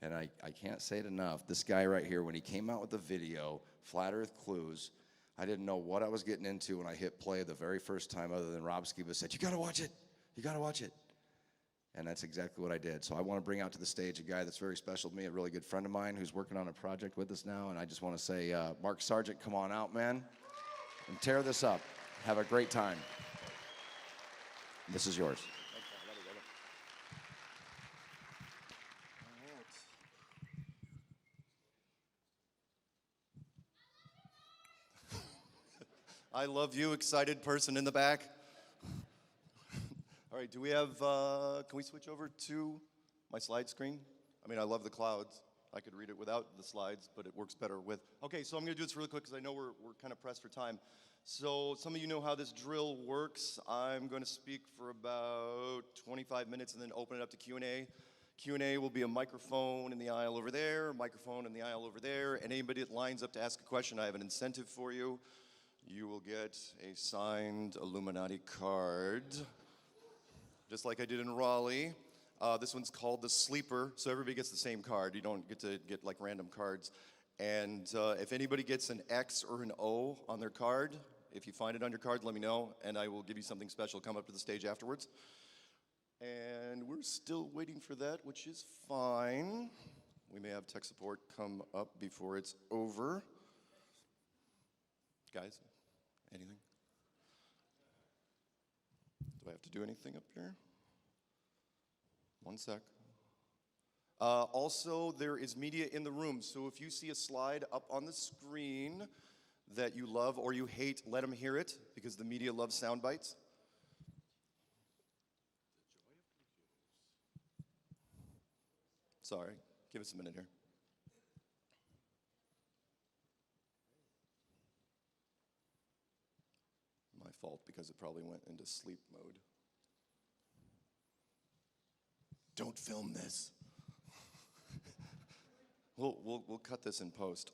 And I can't say it enough. This guy right here, when he came out with the video, Flat Earth Clues, I didn't know what I was getting into when I hit play the very first time, other than Rob Skiba said, "You gotta watch it, you gotta watch it." And that's exactly what I did. So I want to bring out to the stage a guy that's very special to me, a really good friend of mine who's working on a project with us now. And I just want to say, Mark Sargent, come on out, man, and tear this up. Have a great time. This is yours. I love you, excited person in the back. All right, do we have, can we switch over to my slide screen? I mean, I love the clouds. I could read it without the slides, but it works better with. Okay, so I'm gonna do this really quick because I know we're kind of pressed for time. So some of you know how this drill works. I'm gonna speak for about 25 minutes and then open it up to Q&A. Q&A will be a microphone in the aisle over there, a microphone in the aisle over there, and anybody that lines up to ask a question, I have an incentive for you. You will get a signed Illuminati card, just like I did in Raleigh. This one's called the Sleeper, so everybody gets the same card. You don't get to get like random cards. And if anybody gets an X or an O on their card, if you find it on your card, let me know, and I will give you something special. Come up to the stage afterwards. And we're still waiting for that, which is fine. We may have tech support come up before it's over. Guys, anything? Do I have to do anything up here? One sec. Also, there is media in the room, so if you see a slide up on the screen that you love or you hate, let them hear it, because the media loves sound bites. Sorry, give us a minute here. My fault, because it probably went into sleep mode. Don't film this. We'll cut this in post.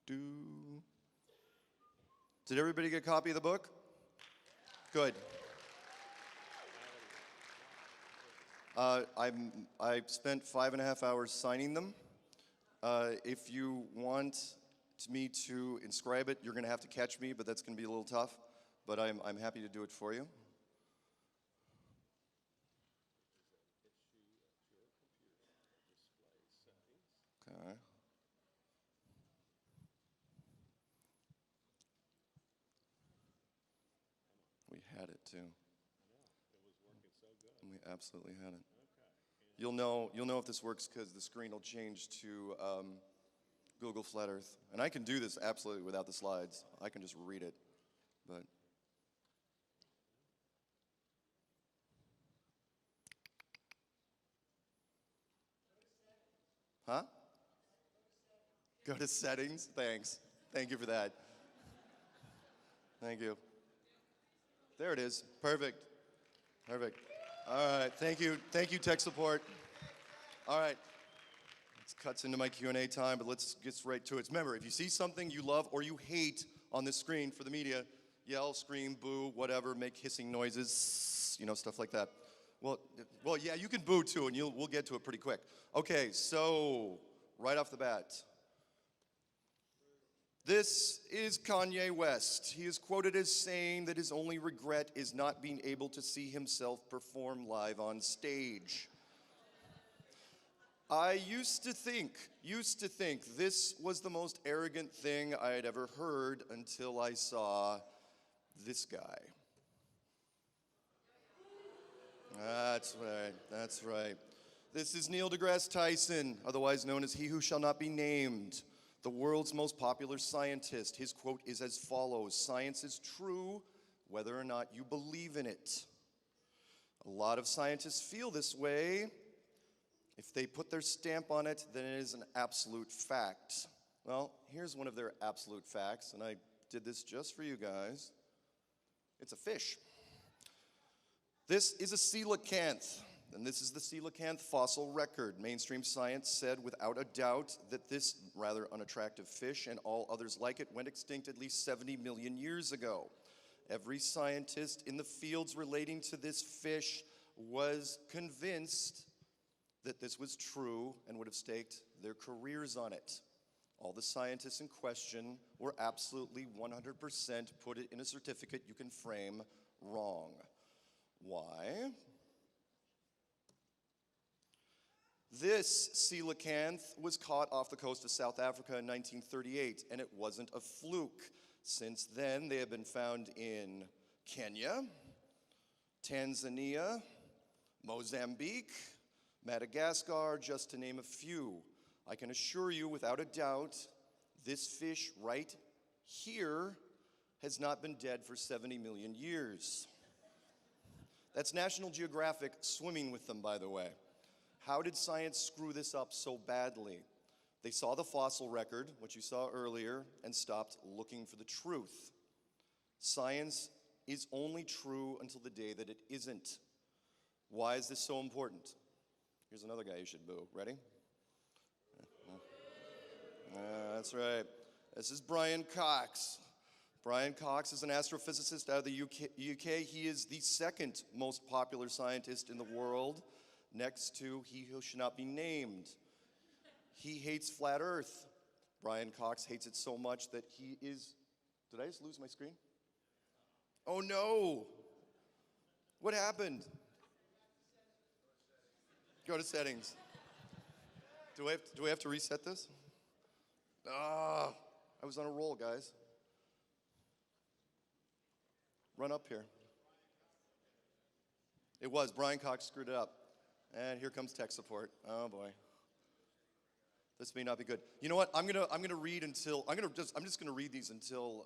Did everybody get a copy of the book? Good. I spent 5.5 hours signing them. If you want me to inscribe it, you're going to have to catch me, but that's going to be a little tough. But I'm happy to do it for you. Okay. We had it too. We absolutely had it. You'll know if this works because the screen will change to Google Flat Earth. And I can do this absolutely without the slides. I can just read it. But huh? Go to settings. Thanks. Thank you for that. Thank you. There it is. Perfect. Perfect. All right. Thank you. Thank you, tech support. All right. This cuts into my Q&A time, but let's get right to it. Remember, if you see something you love or you hate on this screen for the media, yell, scream, boo, whatever, make hissing noises, you know, stuff like that. Well, yeah, you can boo too, and we'll get to it pretty quick. Okay, so right off the bat, this is Kanye West. He is quoted as saying that his only regret is not being able to see himself perform live on stage. I used to think this was the most arrogant thing I had ever heard until I saw this guy. That's right. This is Neil deGrasse Tyson, otherwise known as He Who Shall Not Be Named, the world's most popular scientist. His quote is as follows: "Science is true, whether or not you believe in it." A lot of scientists feel this way. If they put their stamp on it, then it is an absolute fact. Well, here's one of their absolute facts, and I did this just for you guys. It's a fish. This is a coelacanth, and this is the coelacanth fossil record. Mainstream science said without a doubt that this rather unattractive fish and all others like it went extinct at least 70 million years ago. Every scientist in the fields relating to this fish was convinced that this was true and would have staked their careers on it. All the scientists in question were absolutely 100% put it in a certificate you can frame wrong. Why? This coelacanth was caught off the coast of South Africa in 1938, and it wasn't a fluke. Since then, they have been found in Kenya, Tanzania, Mozambique, Madagascar, just to name a few. I can assure you without a doubt, this fish right here has not been dead for 70 million years. That's National Geographic swimming with them, by the way. How did science screw this up so badly? They saw the fossil record, which you saw earlier, and stopped looking for the truth. Science is only true until the day that it isn't. Why is this so important? Here's another guy you should boo. Ready? That's right. This is Brian Cox. Brian Cox is an astrophysicist out of the UK. He is the second most popular scientist in the world, next to he who should not be named. He hates flat Earth. Brian Cox hates it so much that he is... Did I just lose my screen? Oh no! What happened? Go to settings. Do I have to reset this? Ah, I was on a roll, guys. Run up here. It was. Brian Cox screwed it up. And here comes tech support. Oh boy. This may not be good. You know what? I'm gonna read until I'm just gonna read these until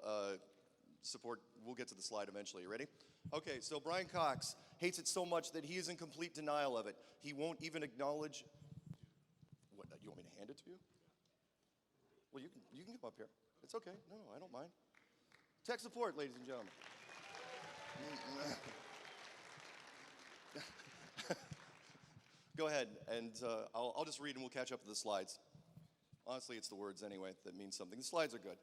support. We'll get to the slide eventually. You ready? Okay. So Brian Cox hates it so much that he is in complete denial of it. He won't even acknowledge. What? You want me to hand it to you? Well, you can come up here. It's okay. No, I don't mind. Tech support, ladies and gentlemen. Go ahead, and I'll just read and we'll catch up to the slides. Honestly, it's the words anyway that mean something. The slides are good.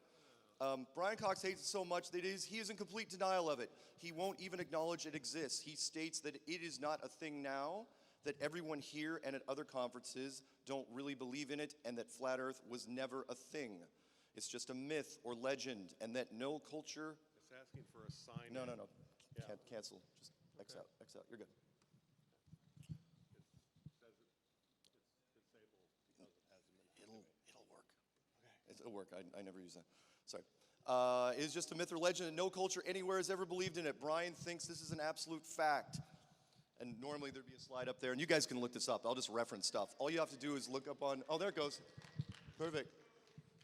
Brian Cox hates it so much that he is in complete denial of it. He won't even acknowledge it exists. He states that it is not a thing now, that everyone here and at other conferences don't really believe in it, and that flat Earth was never a thing. It's just a myth or legend, and that no culture... It's asking for a sign. No. Yeah. Cancel. Just X out. You're good. It'll work. Okay. It'll work. I never use that. Sorry. It is just a myth or legend, and no culture anywhere has ever believed in it. Brian thinks this is an absolute fact. And normally there'd be a slide up there, and you guys can look this up. I'll just reference stuff. All you have to do is look up on, oh, there it goes. Perfect.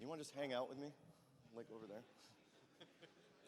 You want to just hang out with me? Like over there?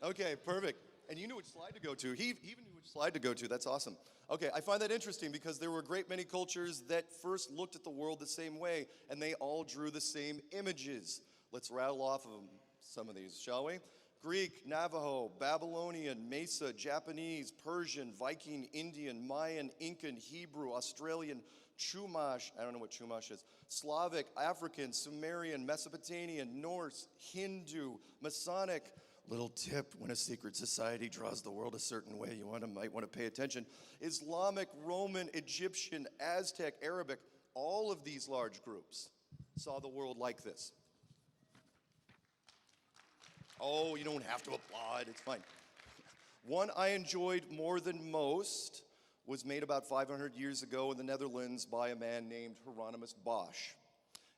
Okay, perfect. And you knew which slide to go to. He even knew which slide to go to. That's awesome. Okay, I find that interesting because there were a great many cultures that first looked at the world the same way, and they all drew the same images. Let's rattle off of them, some of these, shall we? Greek, Navajo, Babylonian, Mesa, Japanese, Persian, Viking, Indian, Mayan, Incan, Hebrew, Australian, Chumash, I don't know what Chumash is, Slavic, African, Sumerian, Mesopotamian, Norse, Hindu, Masonic. Little tip, when a secret society draws the world a certain way, you might want to pay attention. Islamic, Roman, Egyptian, Aztec, Arabic, all of these large groups saw the world like this. Oh, you don't have to applaud, it's fine. One I enjoyed more than most was made about 500 years ago in the Netherlands by a man named Hieronymus Bosch.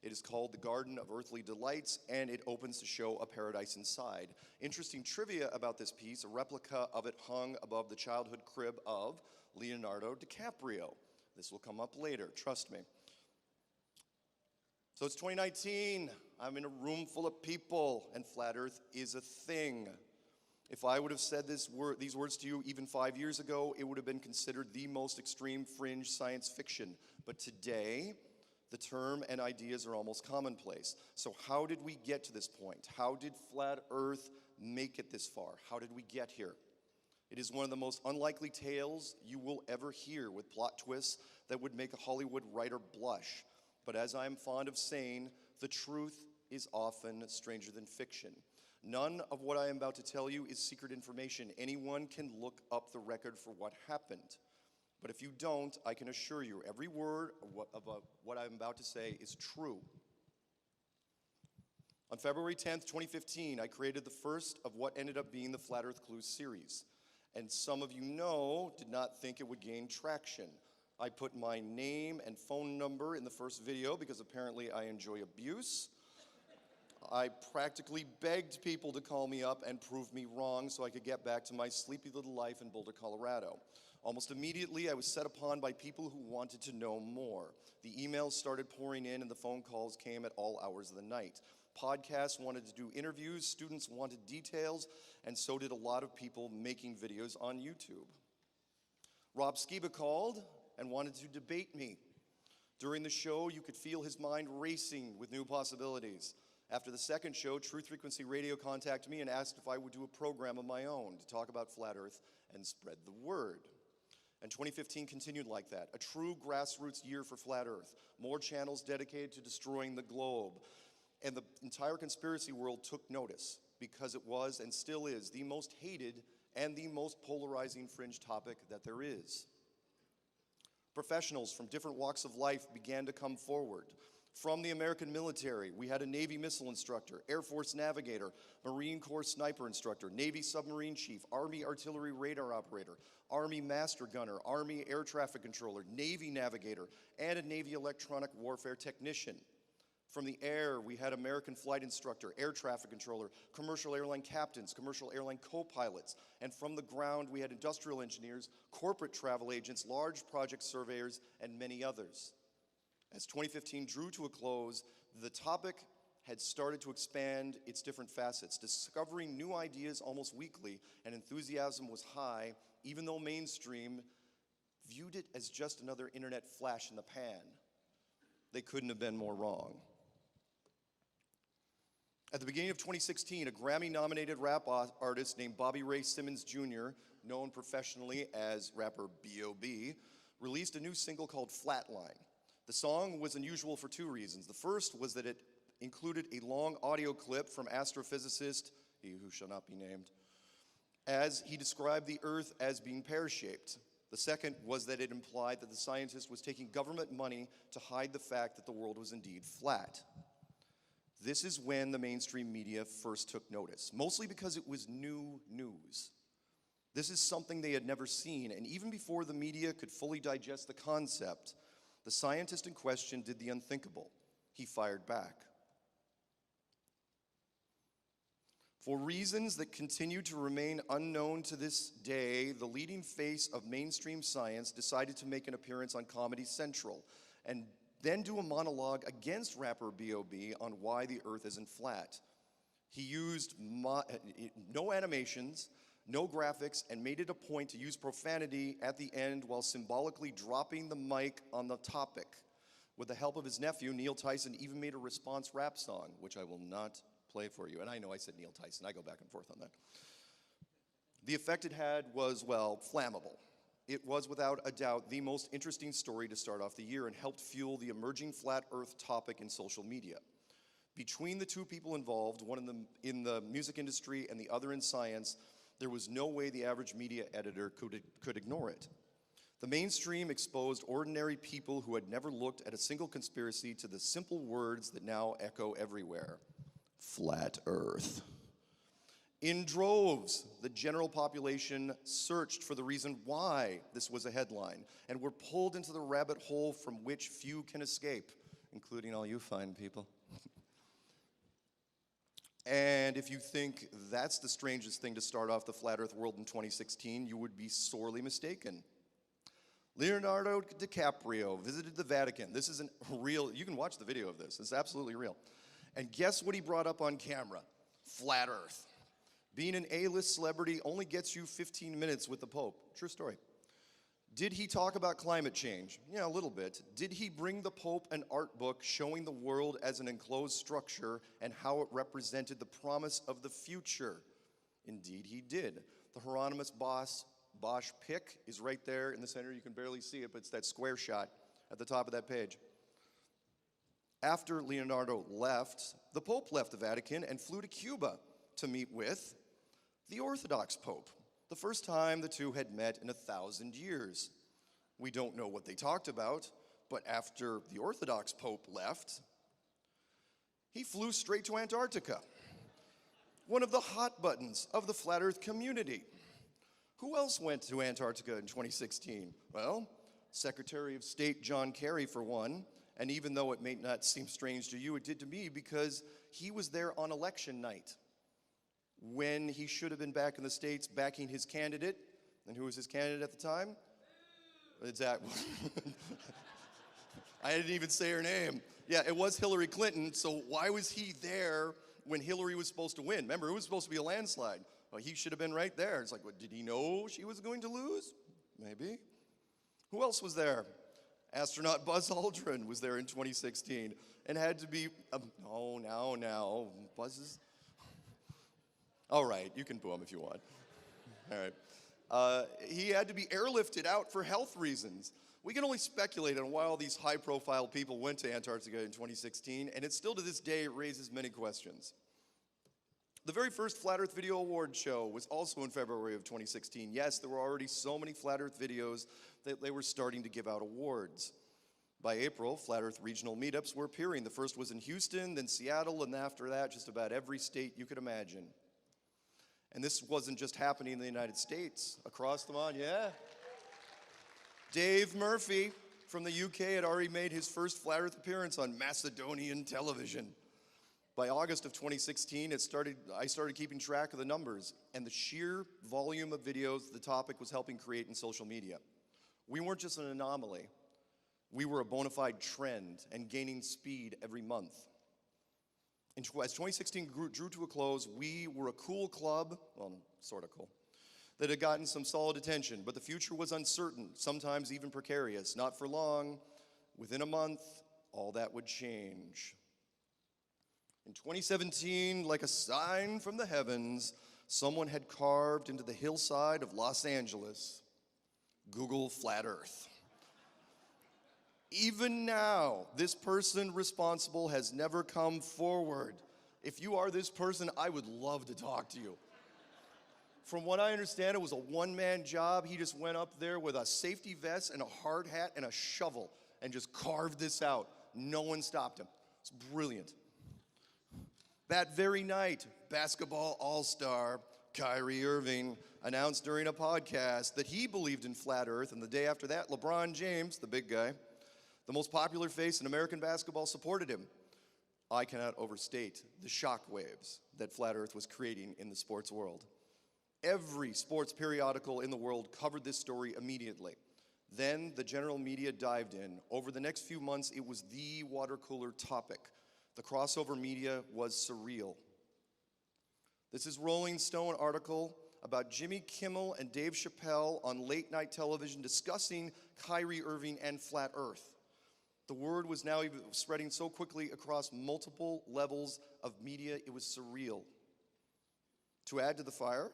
It is called The Garden of Earthly Delights, and it opens to show a paradise inside. Interesting trivia about this piece, a replica of it hung above the childhood crib of Leonardo DiCaprio. This will come up later, trust me. So it's 2019, I'm in a room full of people, and flat Earth is a thing. If I would have said these words to you even 5 years ago, it would have been considered the most extreme fringe science fiction. But today, the term and ideas are almost commonplace. So how did we get to this point? How did flat Earth make it this far? How did we get here? It is one of the most unlikely tales you will ever hear, with plot twists that would make a Hollywood writer blush. But as I am fond of saying, the truth is often stranger than fiction. None of what I am about to tell you is secret information. Anyone can look up the record for what happened. But if you don't, I can assure you every word of what I'm about to say is true. On February 10th, 2015, I created the first of what ended up being the Flat Earth Clues series. And some of you know, did not think it would gain traction. I put my name and phone number in the first video because apparently I enjoy abuse. I practically begged people to call me up and prove me wrong so I could get back to my sleepy little life in Boulder, Colorado. Almost immediately, I was set upon by people who wanted to know more. The emails started pouring in and the phone calls came at all hours of the night. Podcasts wanted to do interviews, students wanted details, and so did a lot of people making videos on YouTube. Rob Skiba called and wanted to debate me. During the show, you could feel his mind racing with new possibilities. After the second show, Truth Frequency Radio contacted me and asked if I would do a program of my own to talk about Flat Earth and spread the word. And 2015 continued like that, a true grassroots year for Flat Earth. More channels dedicated to destroying the globe. And the entire conspiracy world took notice because it was and still is the most hated and the most polarizing fringe topic that there is. Professionals from different walks of life began to come forward. From the American military, we had a Navy missile instructor, Air Force navigator, Marine Corps sniper instructor, Navy submarine chief, Army artillery radar operator, Army master gunner, Army air traffic controller, Navy navigator, and a Navy electronic warfare technician. From the air, we had American flight instructor, air traffic controller, commercial airline captains, commercial airline co-pilots, and from the ground, we had industrial engineers, corporate travel agents, large project surveyors, and many others. As 2015 drew to a close, the topic had started to expand its different facets, discovering new ideas almost weekly, and enthusiasm was high, even though mainstream viewed it as just another internet flash in the pan. They couldn't have been more wrong. At the beginning of 2016, a Grammy-nominated rap artist named Bobby Ray Simmons Jr., known professionally as rapper B.O.B., released a new single called Flatline. The song was unusual for two reasons. The first was that it included a long audio clip from astrophysicist, he who shall not be named, as he described the Earth as being pear-shaped. The second was that it implied that the scientist was taking government money to hide the fact that the world was indeed flat. This is when the mainstream media first took notice, mostly because it was new news. This is something they had never seen, and even before the media could fully digest the concept, the scientist in question did the unthinkable. He fired back. For reasons that continue to remain unknown to this day, the leading face of mainstream science decided to make an appearance on Comedy Central and then do a monologue against rapper B.O.B. on why the Earth isn't flat. He used no animations, no graphics, and made it a point to use profanity at the end while symbolically dropping the mic on the topic. With the help of his nephew, Neil Tyson even made a response rap song, which I will not play for you. And I know I said Neil Tyson, I go back and forth on that. The effect it had was, well, flammable. It was without a doubt the most interesting story to start off the year and helped fuel the emerging flat Earth topic in social media. Between the two people involved, one in the music industry and the other in science, there was no way the average media editor could ignore it. The mainstream exposed ordinary people who had never looked at a single conspiracy to the simple words that now echo everywhere: flat Earth. In droves, the general population searched for the reason why this was a headline and were pulled into the rabbit hole from which few can escape, including all you fine people. And if you think that's the strangest thing to start off the flat Earth world in 2016, you would be sorely mistaken. Leonardo DiCaprio visited the Vatican. This is real, you can watch the video of this, it's absolutely real. And guess what he brought up on camera? Flat Earth. Being an A-list celebrity only gets you 15 minutes with the Pope. True story. Did he talk about climate change? Yeah, a little bit. Did he bring the Pope an art book showing the world as an enclosed structure and how it represented the promise of the future? Indeed, he did. The Hieronymus Bosch pic is right there in the center. You can barely see it, but it's that square shot at the top of that page. After Leonardo left, the Pope left the Vatican and flew to Cuba to meet with the Orthodox Pope, the first time the two had met in 1,000 years. We don't know what they talked about, but after the Orthodox Pope left, he flew straight to Antarctica, one of the hot buttons of the flat earth community. Who else went to Antarctica in 2016? Well, Secretary of State John Kerry for one, and even though it may not seem strange to you, it did to me because he was there on election night when he should have been back in the States backing his candidate. And who was his candidate at the time? Exactly. I didn't even say her name. Yeah, it was Hillary Clinton, so why was he there when Hillary was supposed to win? Remember, it was supposed to be a landslide. Well, he should have been right there. It's like, what, did he know she was going to lose? Maybe. Who else was there? Astronaut Buzz Aldrin was there in 2016 and had to be, now, Buzz is, all right, you can boo him if you want. All right. He had to be airlifted out for health reasons. We can only speculate on why all these high-profile people went to Antarctica in 2016, and it still to this day raises many questions. The very first Flat Earth Video Award show was also in February of 2016. Yes, there were already so many Flat Earth videos that they were starting to give out awards. By April, Flat Earth regional meetups were appearing. The first was in Houston, then Seattle, and after that, just about every state you could imagine. And this wasn't just happening in the United States. Across the pond, yeah. Dave Murphy from the UK had already made his first Flat Earth appearance on Macedonian television. By August of 2016, I started keeping track of the numbers and the sheer volume of videos the topic was helping create in social media. We weren't just an anomaly. We were a bona fide trend and gaining speed every month. As 2016 drew to a close, we were a cool club, well, sort of cool, that had gotten some solid attention, but the future was uncertain, sometimes even precarious. Not for long. Within a month, all that would change. In 2017, like a sign from the heavens, someone had carved into the hillside of Los Angeles, Google Flat Earth. Even now, this person responsible has never come forward. If you are this person, I would love to talk to you. From what I understand, it was a one-man job. He just went up there with a safety vest and a hard hat and a shovel and just carved this out. No one stopped him. It's brilliant. That very night, basketball all-star Kyrie Irving announced during a podcast that he believed in flat earth, and the day after that, LeBron James, the big guy, the most popular face in American basketball, supported him. I cannot overstate the shockwaves that flat earth was creating in the sports world. Every sports periodical in the world covered this story immediately. Then the general media dived in. Over the next few months, it was the water cooler topic. The crossover media was surreal. This is Rolling Stone article about Jimmy Kimmel and Dave Chappelle on late night television discussing Kyrie Irving and flat earth. The word was now even spreading so quickly across multiple levels of media, it was surreal. To add to the fire,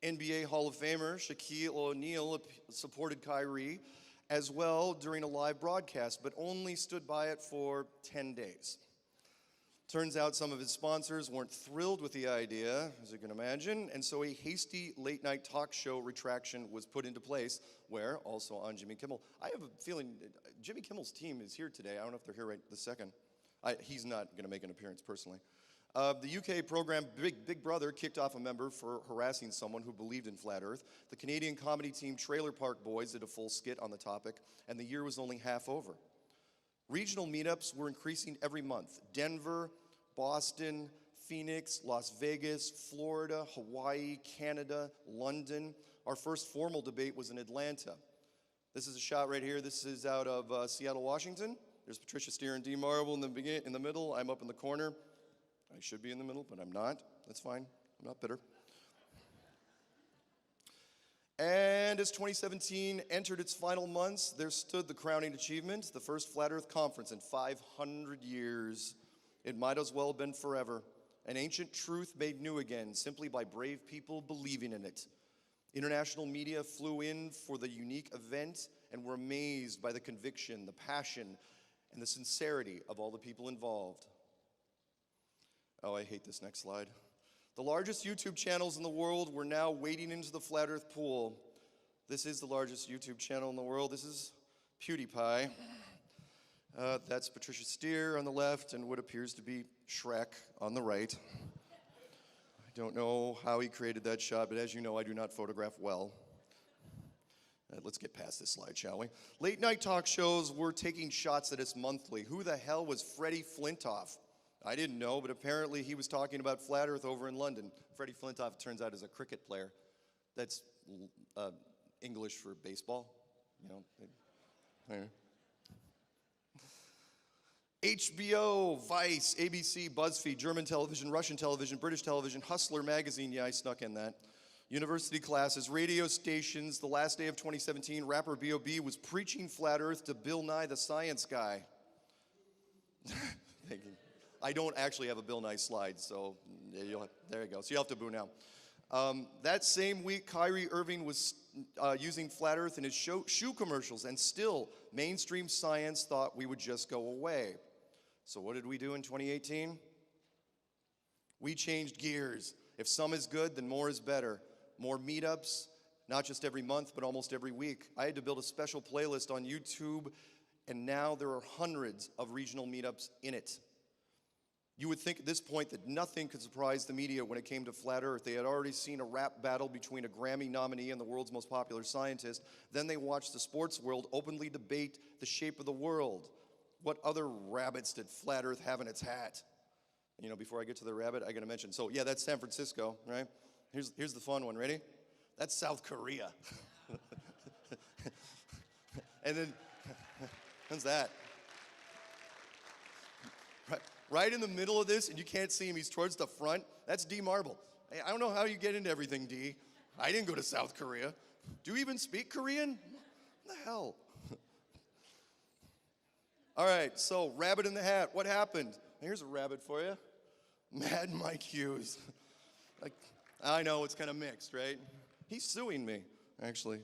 NBA Hall of Famer Shaquille O'Neal supported Kyrie as well during a live broadcast, but only stood by it for 10 days. Turns out some of his sponsors weren't thrilled with the idea, as you can imagine, and so a hasty late-night talk show retraction was put into place, where, also on Jimmy Kimmel, I have a feeling Jimmy Kimmel's team is here today. I don't know if they're here right this second. He's not going to make an appearance personally. The UK program Big Brother kicked off a member for harassing someone who believed in flat earth. The Canadian comedy team Trailer Park Boys did a full skit on the topic, and the year was only half over. Regional meetups were increasing every month. Denver, Boston, Phoenix, Las Vegas, Florida, Hawaii, Canada, London. Our first formal debate was in Atlanta. This is a shot right here. This is out of Seattle, Washington. There's Patricia Steer and Dee Marble in the middle. I'm up in the corner. I should be in the middle, but I'm not. That's fine. I'm not bitter. And as 2017 entered its final months, there stood the crowning achievement, the first Flat Earth Conference in 500 years. It might as well have been forever. An ancient truth made new again, simply by brave people believing in it. International media flew in for the unique event and were amazed by the conviction, the passion, and the sincerity of all the people involved. Oh, I hate this next slide. The largest YouTube channels in the world were now wading into the flat earth pool. This is the largest YouTube channel in the world. This is PewDiePie. That's Patricia Steer on the left and what appears to be Shrek on the right. I don't know how he created that shot, but as you know, I do not photograph well. Let's get past this slide, shall we? Late night talk shows were taking shots at us monthly. Who the hell was Freddie Flintoff? I didn't know, but apparently he was talking about flat earth over in London. Freddie Flintoff, it turns out, is a cricket player. That's English for baseball. You know. HBO, Vice, ABC, BuzzFeed, German television, Russian television, British television, Hustler magazine, yeah, I snuck in that. University classes, radio stations. The last day of 2017, rapper B.O.B. was preaching flat earth to Bill Nye the Science Guy. Thank you. I don't actually have a Bill Nye slide, so there you go. So you'll have to boo now. That same week, Kyrie Irving was using flat earth in his shoe commercials, and still, mainstream science thought we would just go away. So what did we do in 2018? We changed gears. If some is good, then more is better. More meetups, not just every month, but almost every week. I had to build a special playlist on YouTube, and now there are hundreds of regional meetups in it. You would think at this point that nothing could surprise the media when it came to flat earth. They had already seen a rap battle between a Grammy nominee and the world's most popular scientist. Then they watched the sports world openly debate the shape of the world. What other rabbits did flat earth have in its hat? You know, before I get to the rabbit, I gotta mention. So yeah, that's San Francisco, right? Here's the fun one, ready? That's South Korea. And then, what's that? Right in the middle of this, and you can't see him, he's towards the front, that's D Marble. Hey, I don't know how you get into everything, D. I didn't go to South Korea. Do you even speak Korean? What the hell? All right, so rabbit in the hat, what happened? Here's a rabbit for you. Mad Mike Hughes. I know, it's kind of mixed, right? He's suing me, actually.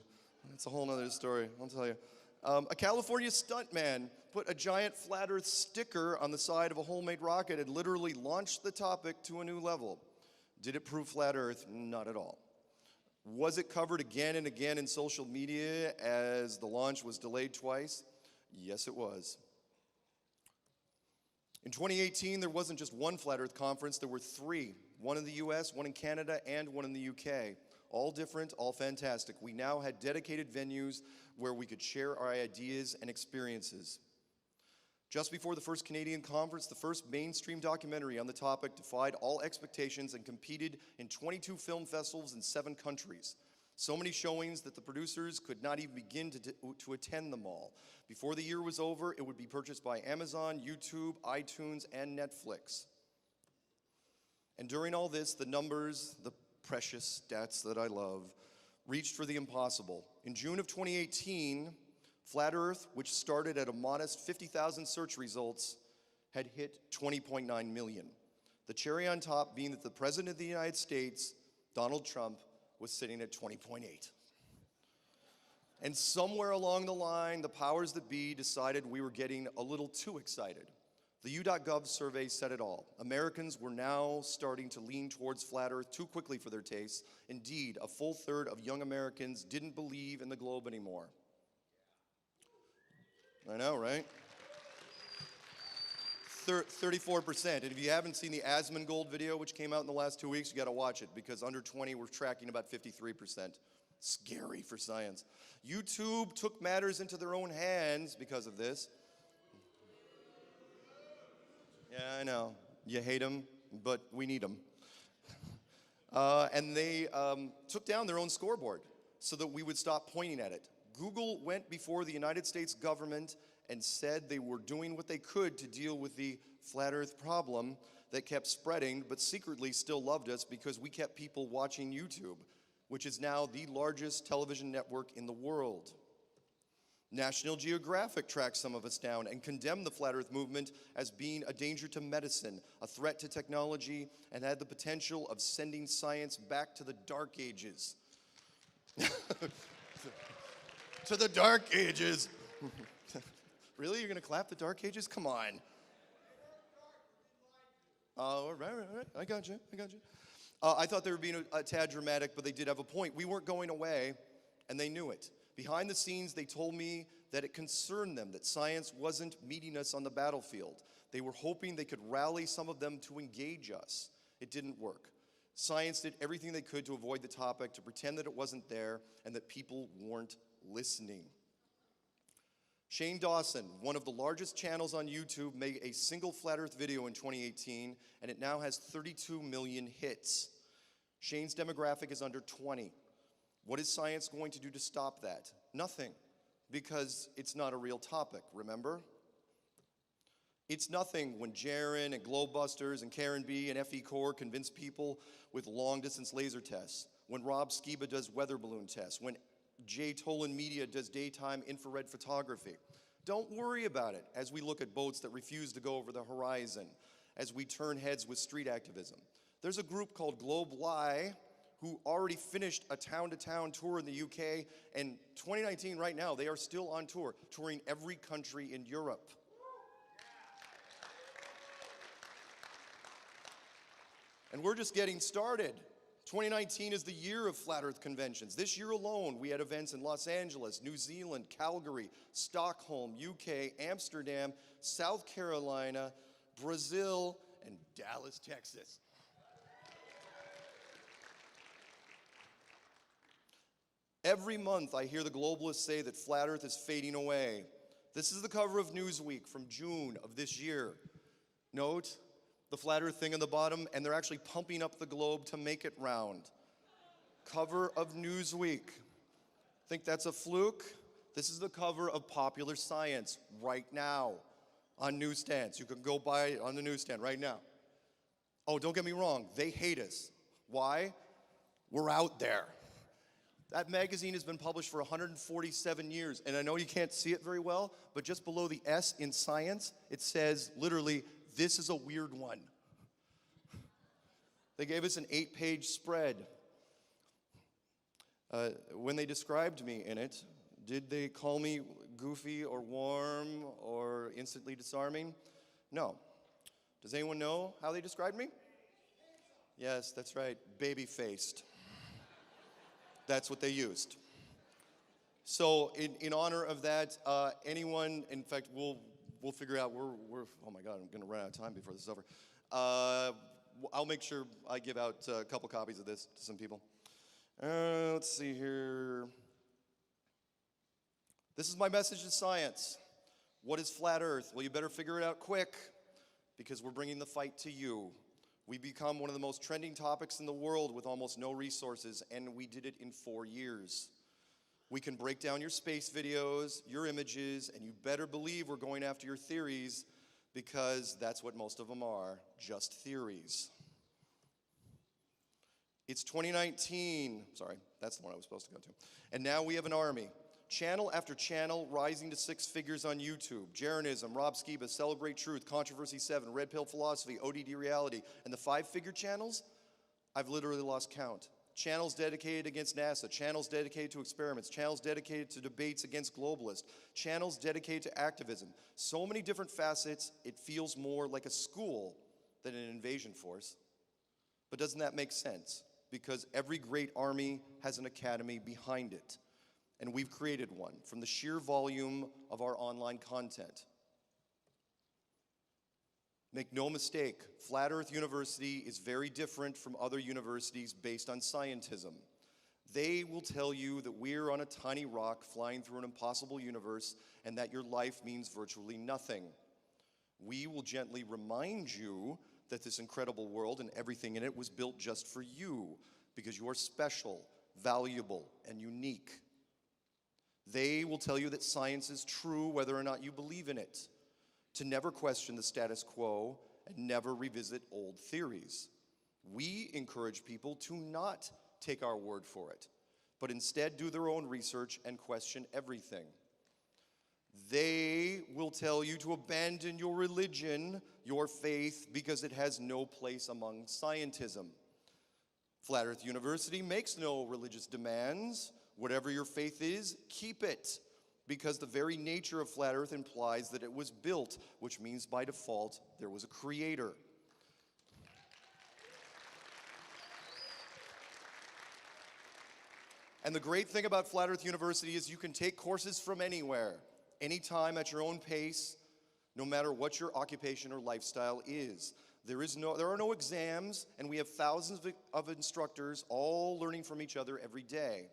That's a whole nother story, I'll tell you. A California stuntman put a giant flat earth sticker on the side of a homemade rocket and literally launched the topic to a new level. Did it prove flat earth? Not at all. Was it covered again and again in social media as the launch was delayed twice? Yes, it was. In 2018, there wasn't just one flat earth conference, there were three. One in the US, one in Canada, and one in the UK. All different, all fantastic. We now had dedicated venues where we could share our ideas and experiences. Just before the first Canadian conference, the first mainstream documentary on the topic defied all expectations and competed in 22 film festivals in 7 countries. So many showings that the producers could not even begin to attend them all. Before the year was over, it would be purchased by Amazon, YouTube, iTunes, and Netflix. And during all this, the numbers, the precious stats that I love, reached for the impossible. In June of 2018, Flat Earth, which started at a modest 50,000 search results, had hit 20.9 million. The cherry on top being that the President of the United States, Donald Trump, was sitting at 20.8. And somewhere along the line, the powers that be decided we were getting a little too excited. The U.gov survey said it all. Americans were now starting to lean towards flat earth too quickly for their tastes. Indeed, a full third of young Americans didn't believe in the globe anymore. I know, right? 34%. And if you haven't seen the Asmongold video, which came out in the last 2 weeks, you gotta watch it, because under 20, we're tracking about 53%. Scary for science. YouTube took matters into their own hands because of this. Yeah, I know. You hate them, but we need them. And they took down their own scoreboard so that we would stop pointing at it. Google went before the United States government and said they were doing what they could to deal with the flat earth problem that kept spreading, but secretly still loved us because we kept people watching YouTube, which is now the largest television network in the world. National Geographic tracked some of us down and condemned the flat earth movement as being a danger to medicine, a threat to technology, and had the potential of sending science back to the Dark Ages. To the Dark Ages. Really? You're gonna clap the Dark Ages? Come on. Oh, right. I got you. I thought they were being a tad dramatic, but they did have a point. We weren't going away, and they knew it. Behind the scenes, they told me that it concerned them that science wasn't meeting us on the battlefield. They were hoping they could rally some of them to engage us. It didn't work. Science did everything they could to avoid the topic, to pretend that it wasn't there, and that people weren't listening. Shane Dawson, one of the largest channels on YouTube, made a single flat earth video in 2018, and it now has 32 million hits. Shane's demographic is under 20. What is science going to do to stop that? Nothing, because it's not a real topic, remember? It's nothing when Jaron and Globebusters and Karen B and FE Core convince people with long-distance laser tests, when Rob Skiba does weather balloon tests, when Jay Tolan Media does daytime infrared photography. Don't worry about it as we look at boats that refuse to go over the horizon, as we turn heads with street activism. There's a group called Globe Y who already finished a town-to-town tour in the UK, and 2019 right now, they are still on tour, touring every country in Europe. And we're just getting started. 2019 is the year of flat earth conventions. This year alone, we had events in Los Angeles, New Zealand, Calgary, Stockholm, UK, Amsterdam, South Carolina, Brazil, and Dallas, Texas. Every month, I hear the globalists say that flat earth is fading away. This is the cover of Newsweek from June of this year. Note the flat earth thing on the bottom, and they're actually pumping up the globe to make it round. Cover of Newsweek. Think that's a fluke? This is the cover of Popular Science right now on newsstands. You can go buy it on the newsstand right now. Oh, don't get me wrong, they hate us. Why? We're out there. That magazine has been published for 147 years, and I know you can't see it very well, but just below the S in science, it says literally, "This is a weird one." They gave us an 8-page spread. When they described me in it, did they call me goofy or warm or instantly disarming? No. Does anyone know how they described me? Yes, that's right, baby-faced. That's what they used. So in honor of that, anyone, in fact, we'll figure out, oh my God, I'm gonna run out of time before this is over. I'll make sure I give out a couple copies of this to some people. Let's see here. This is my message to science. What is flat earth? Well, you better figure it out quick, because we're bringing the fight to you. We become one of the most trending topics in the world with almost no resources, and we did it in 4 years. We can break down your space videos, your images, and you better believe we're going after your theories, because that's what most of them are, just theories. It's 2019, sorry, that's the one I was supposed to go to. And now we have an army. Channel after channel rising to 6 figures on YouTube. Jaronism, Rob Skiba, Celebrate Truth, Controversy 7, Red Pill Philosophy, ODD Reality. And the 5-figure channels, I've literally lost count. Channels dedicated against NASA, channels dedicated to experiments, channels dedicated to debates against globalists, channels dedicated to activism. So many different facets, it feels more like a school than an invasion force. But doesn't that make sense? Because every great army has an academy behind it. And we've created one from the sheer volume of our online content. Make no mistake, Flat Earth University is very different from other universities based on scientism. They will tell you that we're on a tiny rock flying through an impossible universe and that your life means virtually nothing. We will gently remind you that this incredible world and everything in it was built just for you, because you are special, valuable, and unique. They will tell you that science is true whether or not you believe in it, to never question the status quo and never revisit old theories. We encourage people to not take our word for it, but instead do their own research and question everything. They will tell you to abandon your religion, your faith, because it has no place among scientism. Flat Earth University makes no religious demands. Whatever your faith is, keep it, because the very nature of Flat Earth implies that it was built, which means by default there was a creator. And the great thing about Flat Earth University is you can take courses from anywhere, anytime at your own pace, no matter what your occupation or lifestyle is. There are no exams, and we have thousands of instructors all learning from each other every day.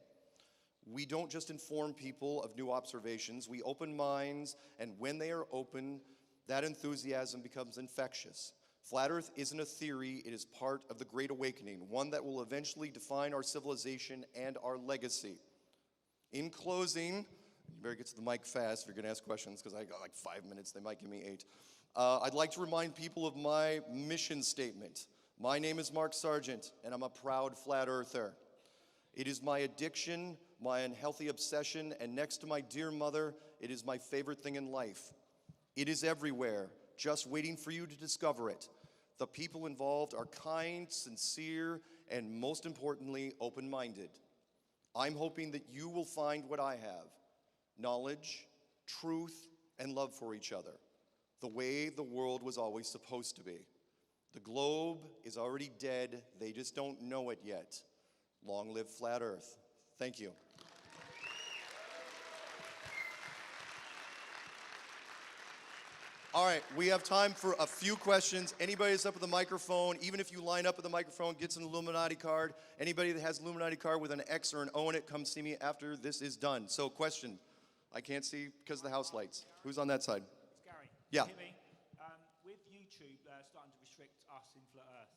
We don't just inform people of new observations, we open minds, and when they are open, that enthusiasm becomes infectious. Flat Earth isn't a theory, it is part of the Great Awakening, one that will eventually define our civilization and our legacy. In closing, you better get to the mic fast if you're gonna ask questions, because I got like 5 minutes, they might give me 8. I'd like to remind people of my mission statement. My name is Mark Sargent, and I'm a proud Flat Earther. It is my addiction, my unhealthy obsession, and next to my dear mother, it is my favorite thing in life. It is everywhere, just waiting for you to discover it. The people involved are kind, sincere, and most importantly, open-minded. I'm hoping that you will find what I have: knowledge, truth, and love for each other, the way the world was always supposed to be. The globe is already dead, they just don't know it yet. Long live Flat Earth. Thank you. All right, we have time for a few questions. Anybody that's up at the microphone, even if you line up at the microphone, gets an Illuminati card. Anybody that has an Illuminati card with an X or an O in it, come see me after this is done. So question, I can't see because of the house lights. Who's on that side? It's Gary. Yeah. Can you hear me? With YouTube starting to restrict us in Flat Earth,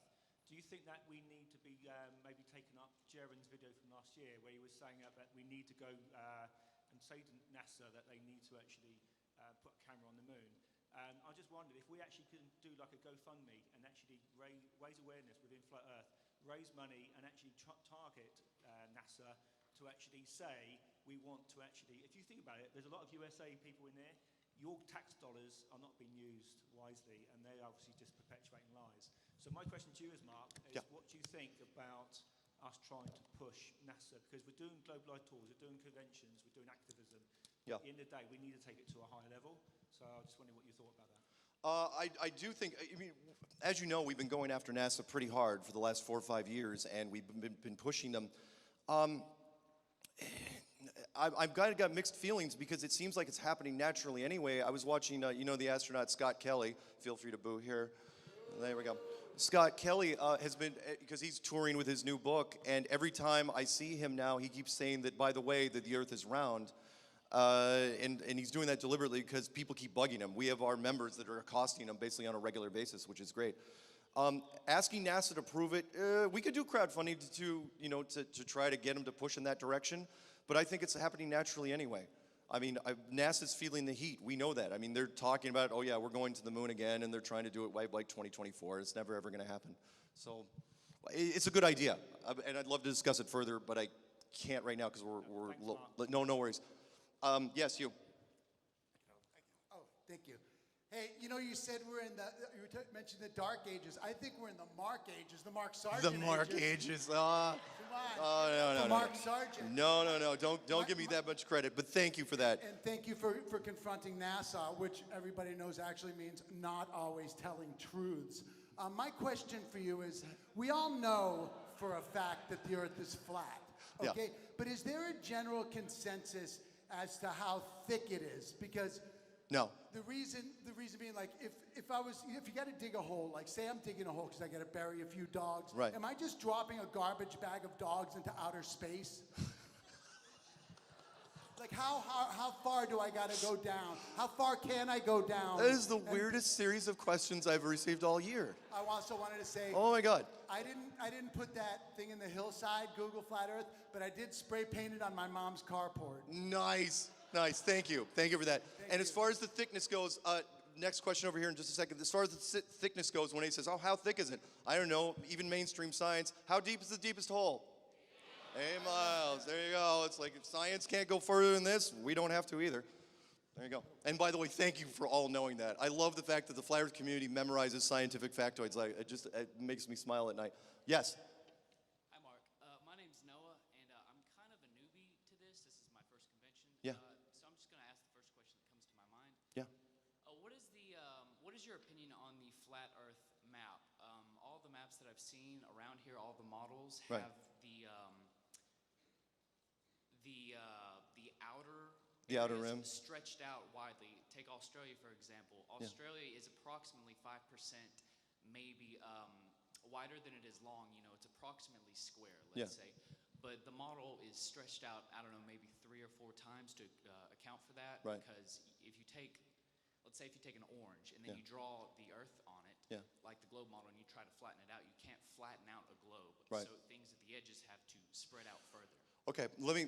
do you think that we need to be maybe taking up Jaren's video from last year where he was saying that we need to go and say to NASA that they need to actually put a camera on the moon? I just wondered if we actually could do like a GoFundMe and actually raise awareness within Flat Earth, raise money and actually target NASA to actually say we want to actually, if you think about it, there's a lot of USA people in there. Your tax dollars are not being used wisely and they're obviously just perpetuating lies. So my question to you is, Mark, is what do you think about us trying to push NASA? Because we're doing globalized tours, we're doing conventions, we're doing activism. Yeah. At the end of the day, we need to take it to a higher level. So I just wondering what you thought about that. I do think, I mean, as you know, we've been going after NASA pretty hard for the last 4 or 5 years, and we've been pushing them. I've kind of got mixed feelings because it seems like it's happening naturally anyway. I was watching, you know, the astronaut Scott Kelly. Feel free to boo here. There we go. Scott Kelly has been, because he's touring with his new book, and every time I see him now, he keeps saying that, by the way, that the Earth is round. And he's doing that deliberately because people keep bugging him. We have our members that are accosting him basically on a regular basis, which is great. Asking NASA to prove it, we could do crowdfunding to try to get him to push in that direction, but I think it's happening naturally anyway. I mean, NASA's feeling the heat. We know that. I mean, they're talking about, oh yeah, we're going to the moon again, and they're trying to do it by like 2024. It's never ever going to happen. So it's a good idea, and I'd love to discuss it further, but I can't right now because no worries. Yes, you. Oh, thank you. Hey, you know, you said mentioned the dark ages. I think we're in the Mark ages, the Mark Sargent The Mark ages. Come on. No. Mark Sargent. No. Don't give me that much credit, but thank you for that. And thank you for confronting NASA, which everybody knows actually means not always telling truths. My question for you is, we all know for a fact that the Earth is flat, okay? Yeah. But is there a general consensus as to how thick it is? Because No. the reason being, like, if you got to dig a hole, like say I'm digging a hole because I got to bury a few dogs, Right. am I just dropping a garbage bag of dogs into outer space? Like how far do I got to go down? How far can I go down? That is the weirdest series of questions I've received all year. I also wanted to say, Oh my God. I didn't put that thing in the hillside, Google Flat Earth, but I did spray paint it on my mom's carport. Nice. Thank you for that. And as far as the thickness goes, next question over here in just a second. As far as the thickness goes, when he says, oh, how thick is it? I don't know, even mainstream science. How deep is the deepest hole? 8 miles. There you go. It's like if science can't go further than this, we don't have to either. There you go. And by the way, thank you for all knowing that. I love the fact that the Flat Earth community memorizes scientific factoids. It makes me smile at night. Yes. Hi, Mark. My name's Noah, and I'm kind of a newbie to this. This is my first convention. Yeah. So I'm just going to ask the first question that comes to my mind. Yeah. What is your opinion on the Flat Earth map? All the maps that I've seen around here, all the models Right. have The outer rim. stretched out widely. Take Australia, for example. Australia is approximately 5% maybe wider than it is long. You know, it's approximately square, let's say. But the model is stretched out, I don't know, maybe 3 or 4 times to account for that. Right. Because if you take, let's say if you take an orange and then you draw the Earth on it, like the globe model, and you try to flatten it out, you can't flatten out a globe. Right. So things at the edges have to spread out further. Okay, let me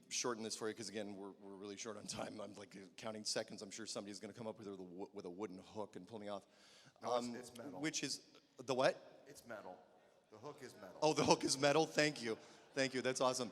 shorten this for you, because again, we're really short on time. I'm like counting seconds. I'm sure somebody's going to come up with a wooden hook and pull me off. No, it's metal. Which is the what? It's metal. The hook is metal. Oh, the hook is metal. Thank you. That's awesome.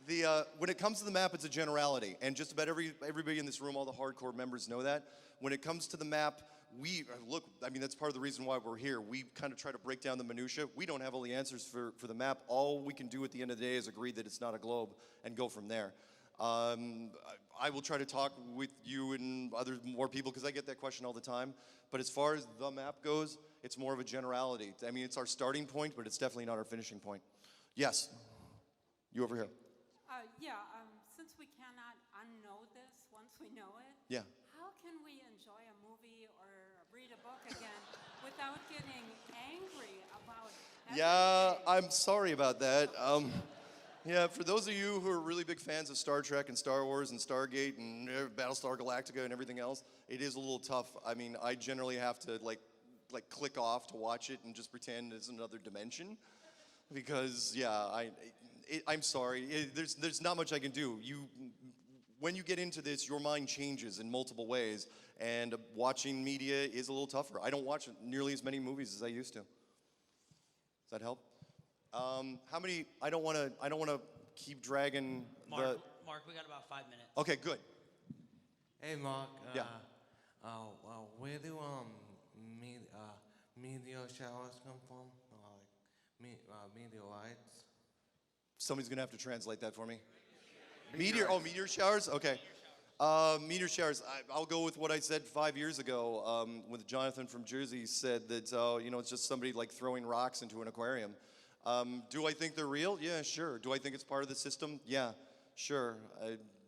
When it comes to the map, it's a generality, and just about everybody in this room, all the hardcore members know that. When it comes to the map, we look. I mean, that's part of the reason why we're here. We kind of try to break down the minutia. We don't have all the answers for the map. All we can do at the end of the day is agree that it's not a globe and go from there. I will try to talk with you and more people, because I get that question all the time. But as far as the map goes, it's more of a generality. I mean, it's our starting point, but it's definitely not our finishing point. Yes, you over here. Since we cannot unknow this once we know it, Yeah. how can we enjoy a movie or read a book again without getting angry about Yeah, I'm sorry about that. Yeah, for those of you who are really big fans of Star Trek and Star Wars and Stargate and Battlestar Galactica and everything else, it is a little tough. I mean, I generally have to like click off to watch it and just pretend it's another dimension, because I'm sorry. There's not much I can do. When you get into this, your mind changes in multiple ways, and watching media is a little tougher. I don't watch nearly as many movies as I used to. Does that help? How many? I don't want to keep dragging. Mark, we got about 5 minutes. Okay, good. Hey, Mark. Yeah. Where do meteor showers come from? Meteorites. Somebody's gonna have to translate that for me. Meteor showers. Okay. Meteor showers. I'll go with what I said 5 years ago. When Jonathan from Jersey said that it's just somebody like throwing rocks into an aquarium. Do I think they're real? Yeah, sure. Do I think it's part of the system? Yeah, sure.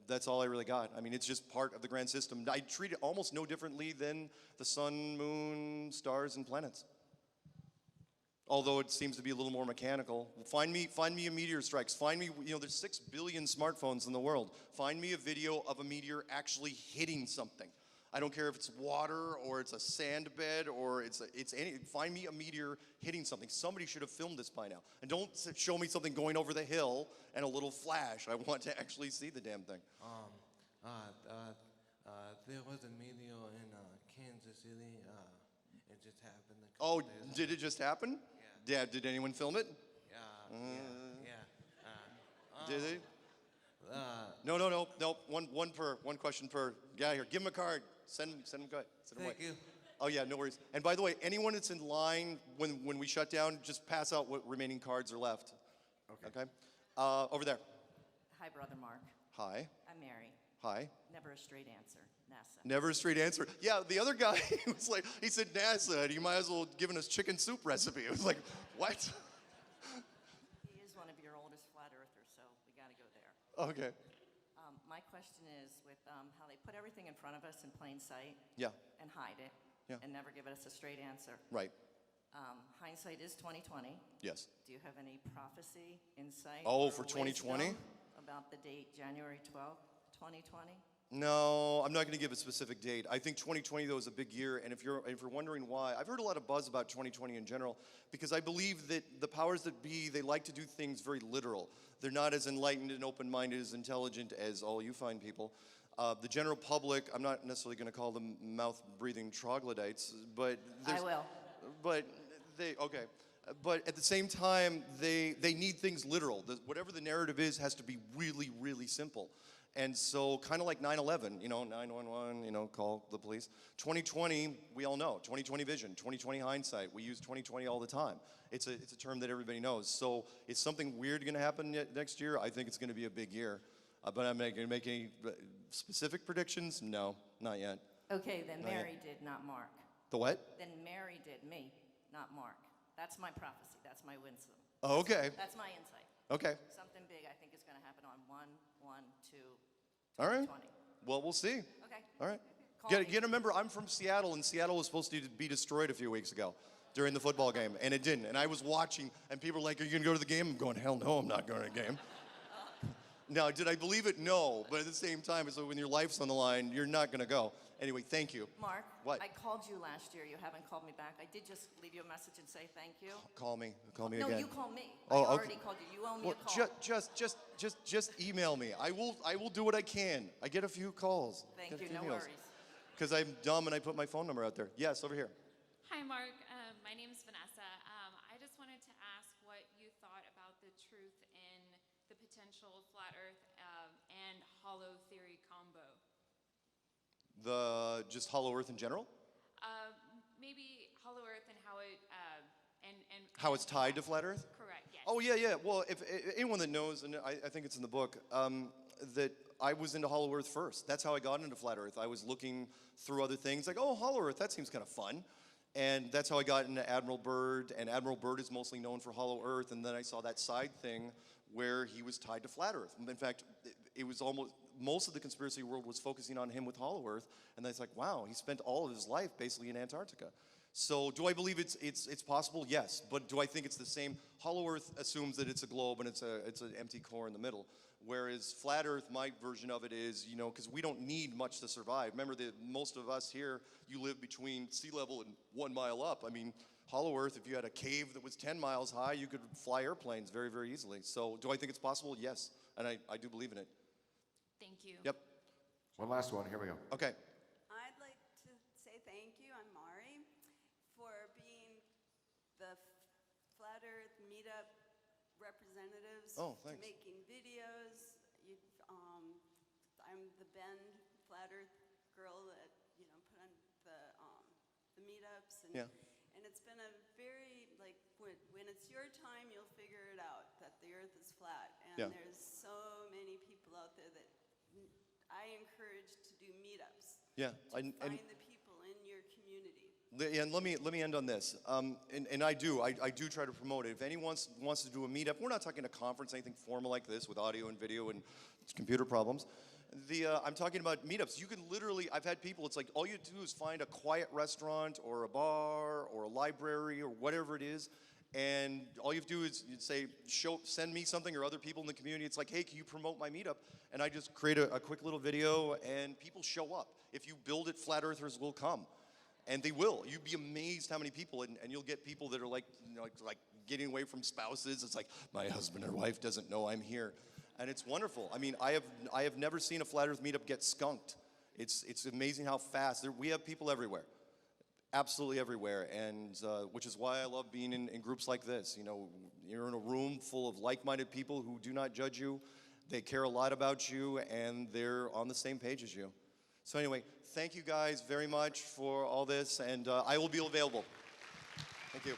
That's all I really got. I mean, it's just part of the grand system. I treat it almost no differently than the sun, moon, stars, and planets. Although it seems to be a little more mechanical. Find me a meteor strikes. Find me, there's 6 billion smartphones in the world. Find me a video of a meteor actually hitting something. I don't care if it's water or it's a sand bed or it's any. Find me a meteor hitting something. Somebody should have filmed this by now. And don't show me something going over the hill and a little flash. I want to actually see the damn thing. There was a meteor in Kansas City. It just happened. Did it just happen? Yeah. Did anyone film it? Yeah. Did they? No. One question per. Get out here. Give him a card. Send him away. Thank you. Oh yeah, no worries. And by the way, anyone that's in line when we shut down, just pass out what remaining cards are left. Okay. Over there. Hi, Brother Mark. Hi. I'm Mary. Hi. Never a straight answer. NASA. Never a straight answer. Yeah, the other guy was like, he said NASA, and you might as well have given us chicken soup recipe. It was like, what? He is one of your oldest flat earthers, so we got to go there. Okay. My question is with how they put everything in front of us in plain sight and hide it and never give us a straight answer. Right. Hindsight is 2020. Yes. Do you have any prophecy, insight? Oh, or for 2020? wisdom about the date January 12th, 2020? No, I'm not going to give a specific date. I think 2020 though is a big year, and if you're wondering why, I've heard a lot of buzz about 2020 in general because I believe that the powers that be, they like to do things very literal. They're not as enlightened and open-minded, as intelligent as all you fine people. The general public, I'm not necessarily going to call them mouth-breathing troglodytes, but I will. But okay. But at the same time, they need things literal. Whatever the narrative is has to be really, really simple. And so kind of like 9/11, 911, call the police. 2020, we all know, 2020 vision, 2020 hindsight. We use 2020 all the time. It's a term that everybody knows. So is something weird going to happen next year? I think it's going to be a big year. But I'm not going to make any specific predictions? No, not yet. Okay, then Not yet. Mary did, not Mark. The what? Then Mary did me, not Mark. That's my prophecy. That's my wisdom. Oh, okay. That's my insight. Okay. Something big I think is going to happen on 1/1/2. All right. 20. Well, we'll see. Okay. All right. Call me. Remember, I'm from Seattle, and Seattle was supposed to be destroyed a few weeks ago during the football game, and it didn't. And I was watching, and people were like, "Are you going to go to the game?" I'm going, "Hell no, I'm not going to the game." Now, did I believe it? No. But at the same time, so when your life's on the line, you're not going to go. Anyway, thank you. Mark, What? I called you last year. You haven't called me back. I did just leave you a message and say thank you. Call me. Call me No, again. you called me. Oh, I already okay. called you. You owe me Well, a call. just email me. I will do what I can. I get a few calls. Thank you. No worries. Because I'm dumb and I put my phone number out there. Yes, over here. Hi, Mark. My name is Vanessa. I just wanted to ask what you thought about the truth in the potential flat Earth and hollow theory combo. Just Hollow Earth in general? Maybe hollow Earth and how it and How it's tied to flat Earth? Correct. Yes. Oh, yeah. Well, if anyone that knows, and I think it's in the book, that I was into Hollow Earth first. That's how I got into flat Earth. I was looking through other things, like, oh, Hollow Earth, that seems kind of fun. And that's how I got into Admiral Byrd, and Admiral Byrd is mostly known for Hollow Earth, and then I saw that side thing where he was tied to flat Earth. In fact, it was most of the conspiracy world was focusing on him with Hollow Earth, and it's like, wow, he spent all of his life basically in Antarctica. So do I believe it's possible? Yes. But do I think it's the same? Hollow Earth assumes that it's a globe and it's an empty core in the middle. Whereas flat Earth, my version of it is, because we don't need much to survive. Remember that most of us here, you live between sea level and 1 mile up. I mean, Hollow Earth, if you had a cave that was 10 miles high, you could fly airplanes very, very easily. So do I think it's possible? Yes. And I do believe in it. Thank you. Yep. One last one. Here we go. Okay. I'd like to say thank you. I'm Mari for being the Flat Earth Meetup representatives. Oh, thanks. To making videos. I'm the Bend Flat Earth girl that put on the meetups and Yeah. and it's been a very when it's your time you'll figure it out that the Earth is flat and Yeah. there's so many people out there that I encourage to do meetups. Yeah. Find the people in your community. And let me end on this. And I do try to promote it. If anyone wants to do a meetup, we're not talking a conference, anything formal like this with audio and video and computer problems. I'm talking about meetups. You can literally, I've had people, it's like all you do is find a quiet restaurant or a bar or a library or whatever it is, and all you have to do is you'd say, send me something or other people in the community. It's like, hey, can you promote my meetup? And I just create a quick little video and people show up. If you build it, flat earthers will come. And they will. You'd be amazed how many people, and you'll get people that are like getting away from spouses. It's like, my husband or wife doesn't know I'm here. And it's wonderful. I mean, I have never seen a flat earth meetup get skunked. It's amazing how fast. We have people everywhere. Absolutely everywhere. And which is why I love being in groups like this. You're in a room full of like-minded people who do not judge you. They care a lot about you, and they're on the same page as you. So anyway, thank you guys very much for all this, and I will be available. Thank you.